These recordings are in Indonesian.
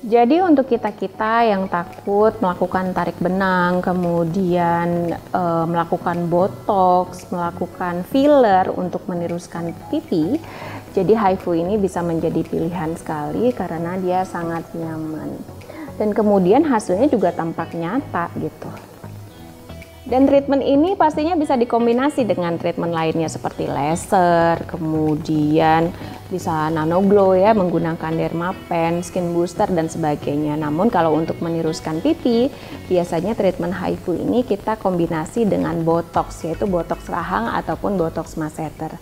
Jadi untuk kita-kita yang takut melakukan tarik benang, kemudian melakukan botox, melakukan filler untuk meniruskan pipi, jadi HIFU ini bisa menjadi pilihan sekali karena dia sangat nyaman. Dan kemudian hasilnya juga tampak nyata gitu. Dan treatment ini pastinya bisa dikombinasi dengan treatment lainnya seperti laser, kemudian bisa nanoglow ya, menggunakan dermapen, skin booster dan sebagainya. Namun kalau untuk meniruskan pipi, biasanya treatment HIFU ini kita kombinasi dengan botox, yaitu botox rahang ataupun botox masseter.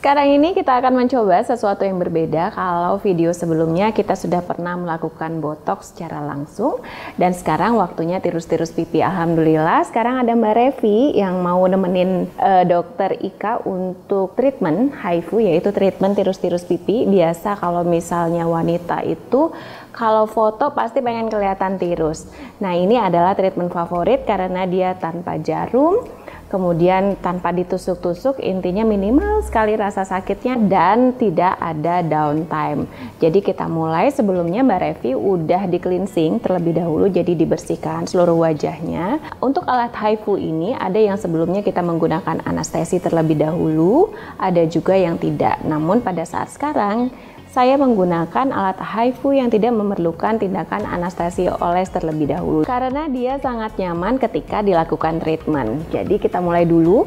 Sekarang ini kita akan mencoba sesuatu yang berbeda. Kalau video sebelumnya kita sudah pernah melakukan botox secara langsung, dan sekarang waktunya tirus-tirus pipi. Alhamdulillah sekarang ada Mbak Revi yang mau nemenin dokter Ika untuk treatment HIFU, yaitu treatment tirus-tirus pipi. Biasa kalau misalnya wanita itu kalau foto pasti pengen kelihatan tirus. Nah, ini adalah treatment favorit karena dia tanpa jarum, kemudian tanpa ditusuk-tusuk, intinya minimal sekali rasa sakitnya dan tidak ada downtime. Jadi kita mulai, sebelumnya Mbak Revi udah di cleansing terlebih dahulu, jadi dibersihkan seluruh wajahnya. Untuk alat HIFU ini ada yang sebelumnya kita menggunakan anestesi terlebih dahulu, ada juga yang tidak. Namun pada saat sekarang saya menggunakan alat HIFU yang tidak memerlukan tindakan anestesi oles terlebih dahulu karena dia sangat nyaman ketika dilakukan treatment. Jadi kita mulai dulu.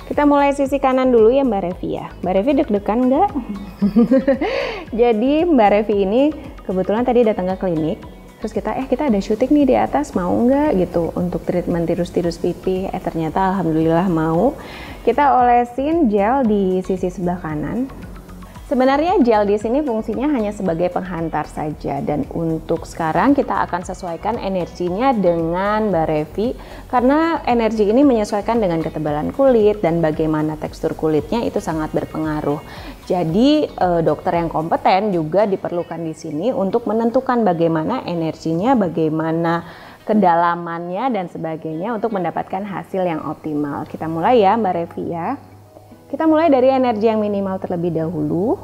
Kita mulai sisi kanan dulu ya Mbak Revi ya. Mbak Revi deg-degan nggak? Jadi Mbak Revi ini kebetulan tadi datang ke klinik. Terus kita ada syuting nih di atas, mau nggak gitu untuk treatment tirus-tirus pipi. Ternyata alhamdulillah mau. Kita olesin gel di sisi sebelah kanan. Sebenarnya gel di sini fungsinya hanya sebagai penghantar saja, dan untuk sekarang kita akan sesuaikan energinya dengan Mbak Revi karena energi ini menyesuaikan dengan ketebalan kulit dan bagaimana tekstur kulitnya itu sangat berpengaruh. Jadi dokter yang kompeten juga diperlukan di sini untuk menentukan bagaimana energinya, bagaimana kedalamannya dan sebagainya untuk mendapatkan hasil yang optimal. Kita mulai ya Mbak Revi ya. Kita mulai dari energi yang minimal terlebih dahulu.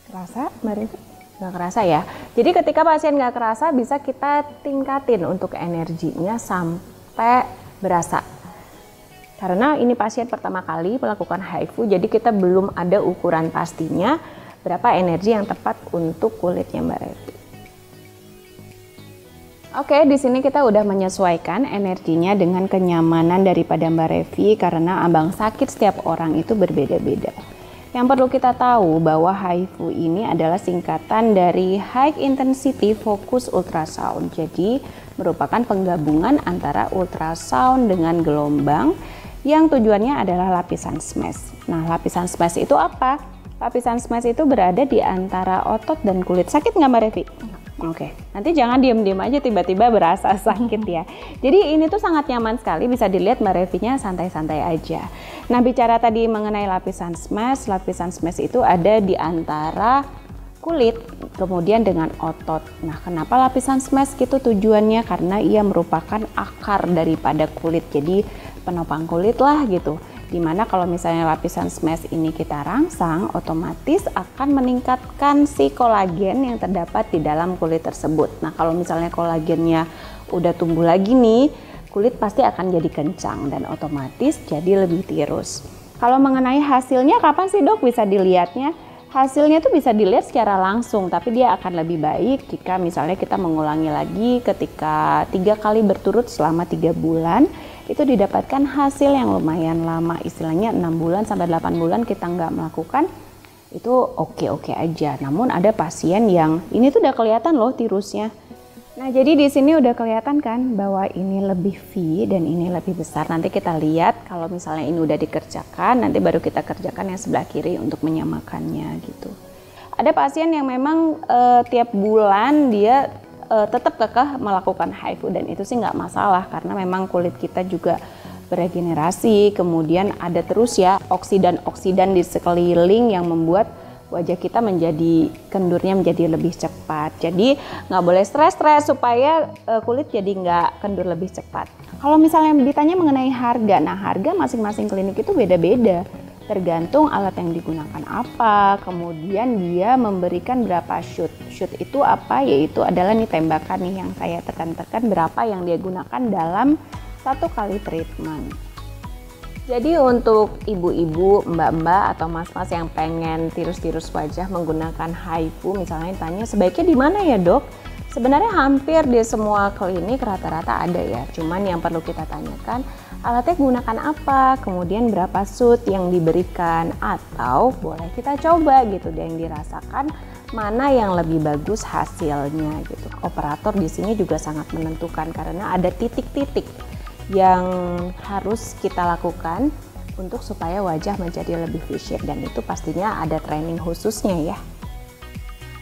Kerasa Mbak Revi? Nggak kerasa ya? Jadi ketika pasien nggak kerasa, bisa kita tingkatin untuk energinya sampai berasa. Karena ini pasien pertama kali melakukan HIFU, jadi kita belum ada ukuran pastinya berapa energi yang tepat untuk kulitnya Mbak Revi. Oke, di sini kita udah menyesuaikan energinya dengan kenyamanan daripada Mbak Revi karena ambang sakit setiap orang itu berbeda-beda. Yang perlu kita tahu bahwa HIFU ini adalah singkatan dari High Intensity Focus Ultrasound. Jadi merupakan penggabungan antara ultrasound dengan gelombang yang tujuannya adalah lapisan SMAS. Nah, lapisan SMAS itu apa? Lapisan SMAS itu berada di antara otot dan kulit. Sakit nggak Mbak Revi? Oke, nanti jangan diem-diem aja tiba-tiba berasa sakit ya. Jadi ini tuh sangat nyaman sekali, bisa dilihat Mbak Revinya santai-santai aja. Nah, bicara tadi mengenai lapisan SMAS itu ada di antara kulit kemudian dengan otot. Nah, kenapa lapisan SMAS gitu tujuannya? Karena ia merupakan akar daripada kulit, jadi penopang kulit lah gitu. Dimana kalau misalnya lapisan SMAS ini kita rangsang, otomatis akan meningkatkan si kolagen yang terdapat di dalam kulit tersebut. Nah, kalau misalnya kolagennya udah tumbuh lagi nih, kulit pasti akan jadi kencang dan otomatis jadi lebih tirus. Kalau mengenai hasilnya, kapan sih dok bisa dilihatnya? Hasilnya tuh bisa dilihat secara langsung, tapi dia akan lebih baik jika misalnya kita mengulangi lagi ketika 3 kali berturut selama 3 bulan. Itu didapatkan hasil yang lumayan lama, istilahnya 6 bulan sampai 8 bulan kita nggak melakukan, itu oke-oke aja. Namun ada pasien yang ini tuh udah kelihatan loh tirusnya. Nah, jadi di sini udah kelihatan kan bahwa ini lebih V dan ini lebih besar. Nanti kita lihat kalau misalnya ini udah dikerjakan, nanti baru kita kerjakan yang sebelah kiri untuk menyamakannya gitu. Ada pasien yang memang tiap bulan dia tetap kekeh melakukan HIFU, dan itu sih nggak masalah karena memang kulit kita juga beregenerasi, kemudian ada terus ya oksidan-oksidan di sekeliling yang membuat wajah kita menjadi kendurnya menjadi lebih cepat. Jadi nggak boleh stres-stres supaya kulit jadi nggak kendur lebih cepat. Kalau misalnya ditanya mengenai harga, nah harga masing-masing klinik itu beda-beda. Tergantung alat yang digunakan apa, kemudian dia memberikan berapa shoot. Shoot itu apa? Yaitu adalah nih tembakan nih yang saya tekan-tekan berapa yang dia gunakan dalam satu kali treatment. Jadi untuk ibu-ibu, mbak-mbak atau mas-mas yang pengen tirus-tirus wajah menggunakan HIFU, misalnya tanya sebaiknya di mana ya dok? Sebenarnya hampir di semua klinik rata-rata ada ya, cuman yang perlu kita tanyakan alatnya gunakan apa, kemudian berapa shoot yang diberikan, atau boleh kita coba gitu yang dirasakan mana yang lebih bagus hasilnya gitu. Operator di sini juga sangat menentukan karena ada titik-titik yang harus kita lakukan untuk supaya wajah menjadi lebih V-shape, dan itu pastinya ada training khususnya ya.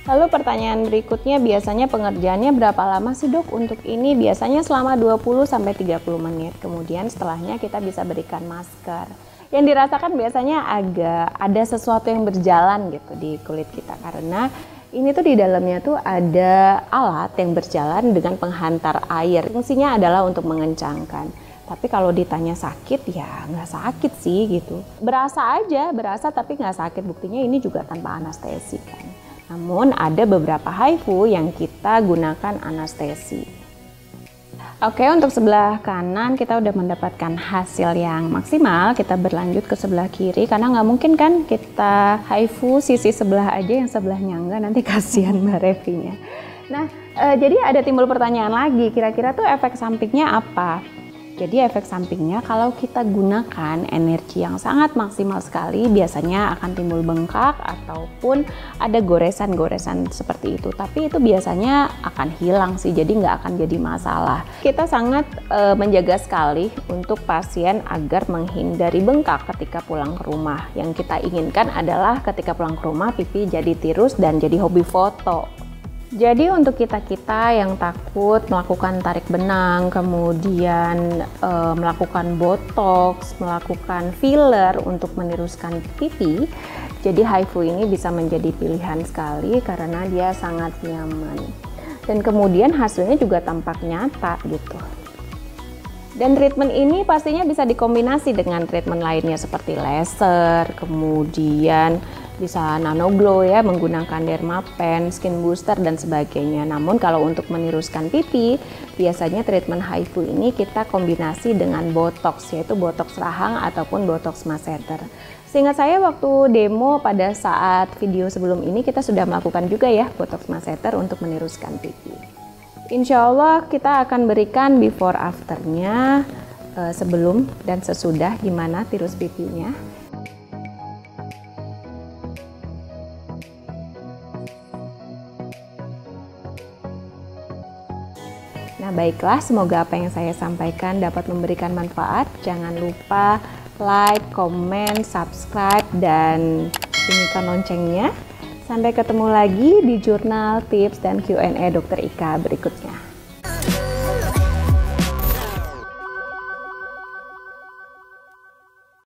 Lalu pertanyaan berikutnya, biasanya pengerjaannya berapa lama sih dok untuk ini? Biasanya selama 20-30 menit, kemudian setelahnya kita bisa berikan masker. Yang dirasakan biasanya agak ada sesuatu yang berjalan gitu di kulit kita, karena ini tuh di dalamnya tuh ada alat yang berjalan dengan penghantar air. Fungsinya adalah untuk mengencangkan. Tapi kalau ditanya sakit, ya nggak sakit sih gitu. Berasa aja, berasa tapi nggak sakit. Buktinya ini juga tanpa anestesi kan. Namun ada beberapa HIFU yang kita gunakan anestesi. Oke, untuk sebelah kanan kita udah mendapatkan hasil yang maksimal. Kita berlanjut ke sebelah kiri karena nggak mungkin kan kita HIFU sisi sebelah aja, yang sebelahnya enggak, nanti kasihan Mbak Revinya. Nah, jadi ada timbul pertanyaan lagi, kira-kira tuh efek sampingnya apa? Jadi efek sampingnya kalau kita gunakan energi yang sangat maksimal sekali, biasanya akan timbul bengkak ataupun ada goresan-goresan seperti itu. Tapi itu biasanya akan hilang sih, jadi nggak akan jadi masalah. Kita sangat menjaga sekali untuk pasien agar menghindari bengkak ketika pulang ke rumah. Yang kita inginkan adalah ketika pulang ke rumah pipi jadi tirus dan jadi hobi foto. Jadi untuk kita-kita yang takut melakukan tarik benang, kemudian melakukan botox, melakukan filler untuk meniruskan pipi, jadi HIFU ini bisa menjadi pilihan sekali karena dia sangat nyaman. Dan kemudian hasilnya juga tampak nyata gitu. Dan treatment ini pastinya bisa dikombinasi dengan treatment lainnya seperti laser, kemudian bisa nanoglow ya, menggunakan dermapen, skin booster dan sebagainya. Namun kalau untuk meniruskan pipi, biasanya treatment HIFU ini kita kombinasi dengan botox, yaitu botox rahang ataupun botox masseter. Seingat saya waktu demo pada saat video sebelum ini kita sudah melakukan juga ya botox masseter untuk meniruskan pipi. Insya Allah kita akan berikan before afternya sebelum dan sesudah gimana tirus pipinya. Nah baiklah, semoga apa yang saya sampaikan dapat memberikan manfaat. Jangan lupa like, comment, subscribe, dan bunyikan loncengnya. Sampai ketemu lagi di jurnal tips dan Q&A Dr. Ika berikutnya.